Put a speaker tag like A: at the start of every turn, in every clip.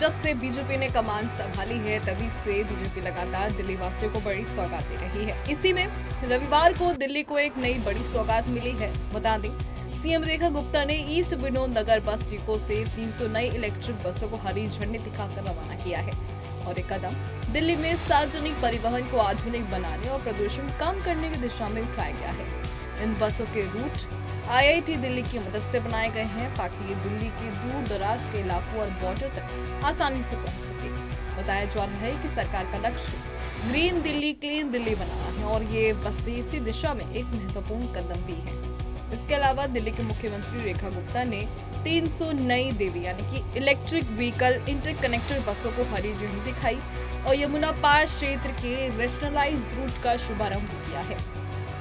A: जब से बीजेपी ने कमान संभाली है तभी से बीजेपी लगातार दिल्ली वासियों को बड़ी सौगात दे रही है। इसी में रविवार को दिल्ली को एक नई बड़ी सौगात मिली है। बता दें, सीएम रेखा गुप्ता ने ईस्ट विनोद नगर बस डिपो से 300 नई इलेक्ट्रिक बसों को हरी झंडी दिखाकर रवाना किया है और एक कदम दिल्ली में सार्वजनिक परिवहन को आधुनिक बनाने और प्रदूषण कम करने की दिशा में उठाया गया है। इन बसों के रूट आईआईटी दिल्ली की मदद से बनाए गए हैं ताकि ये दिल्ली के दूर दराज के इलाकों और बॉर्डर तक आसानी से पहुंच सके। बताया जा रहा है कि सरकार का लक्ष्य ग्रीन दिल्ली, क्लीन दिल्ली बनाना है और ये बसें इसी दिशा में एक महत्वपूर्ण कदम भी है। इसके अलावा दिल्ली के मुख्यमंत्री रेखा गुप्ता ने 300 नई देवी यानी कि इलेक्ट्रिक व्हीकल इंटरकनेक्टेड बसों को हरी झंडी दिखाई और यमुना पार क्षेत्र के रेशनलाइज रूट का शुभारंभ किया है।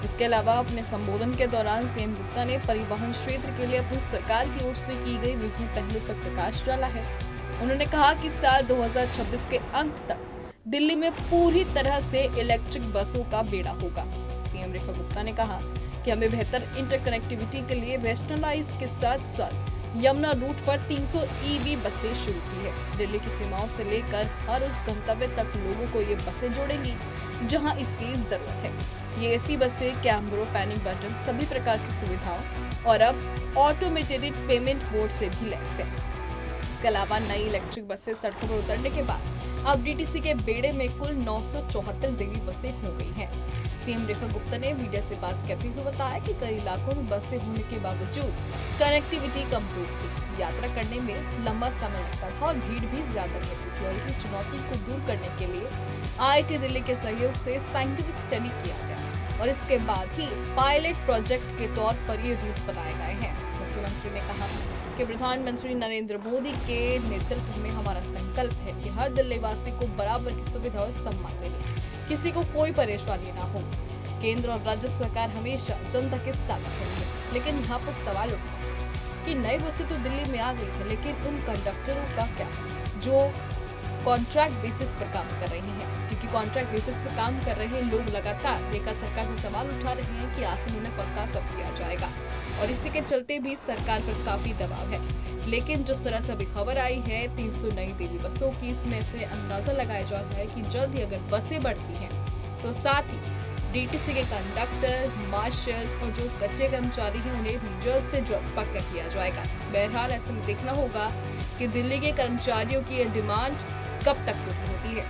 A: इसके अलावा अपने संबोधन के दौरान सीएम गुप्ता ने परिवहन क्षेत्र के लिए अपनी सरकार की ओर से की गई विभिन्न पहलों पर प्रकाश डाला है। उन्होंने कहा कि साल 2026 के अंत तक दिल्ली में पूरी तरह से इलेक्ट्रिक बसों का बेड़ा होगा। सीएम रेखा गुप्ता ने कहा कि हमें बेहतर इंटरकनेक्टिविटी के लिए रेशनलाइज के साथ साथ यमुना रूट पर 300 ईवी बसें शुरू की है। दिल्ली की सीमाओं से लेकर हर उस गंतव्य तक लोगों को ये बसें जोड़ेंगी जहां इसकी जरूरत है। ये ऐसी बसें कैमरों, पैनिक बटन, सभी प्रकार की सुविधाओं और अब ऑटोमेटेड पेमेंट बोर्ड से भी लैस है। इसके अलावा नई इलेक्ट्रिक बसें सड़कों पर उतरने के बाद अब डीटीसी के बेड़े में कुल 974 देवी बसें हो गई हैं। सीएम रेखा गुप्ता ने मीडिया से बात करते हुए बताया कि कई इलाकों में बसें होने के बावजूद कनेक्टिविटी कमजोर थी, यात्रा करने में लंबा समय लगता था और भीड़ भी ज्यादा रहती थी और इसी चुनौती को दूर करने के लिए आईआईटी दिल्ली के सहयोग से साइंटिफिक स्टडी किया गया और इसके बाद ही पायलट प्रोजेक्ट के तौर पर ये रूट बनाए गए हैं। मुख्यमंत्री ने कहा कि प्रधानमंत्री नरेंद्र मोदी के नेतृत्व में हमारा संकल्प है कि हर दिल्ली वासी को बराबर की सुविधा और सम्मान मिले, किसी को कोई परेशानी ना हो। केंद्र और राज्य सरकार हमेशा जनता के साथ खड़ी है, लेकिन यहाँ पर सवाल उठता है कि नई बसें तो दिल्ली में आ गई है, लेकिन उन कंडक्टरों का क्या जो कॉन्ट्रैक्ट बेसिस पर काम कर रहे हैं, क्योंकि कॉन्ट्रैक्ट बेसिस पर काम कर रहे लोग लगातार रेखा सरकार से सवाल उठा रहे हैं कि आखिर उन्हें पक्का कब किया जाएगा और इसी के चलते भी सरकार पर काफी दबाव है। लेकिन जो तरह से अभी खबर आई है 300 नई देवी बसों की, इसमें से अंदाजा लगाया जा रहा है कि जल्द ही अगर बसें बढ़ती हैं तो साथ ही डीटीसी के कंडक्टर, मार्शल्स और जो कच्चे कर्मचारी हैं उन्हें भी जल्द से जल्द पक्का किया जाएगा। बहरहाल ऐसे में देखना होगा कि दिल्ली के कर्मचारियों की ये डिमांड कब तक पूरी होती है।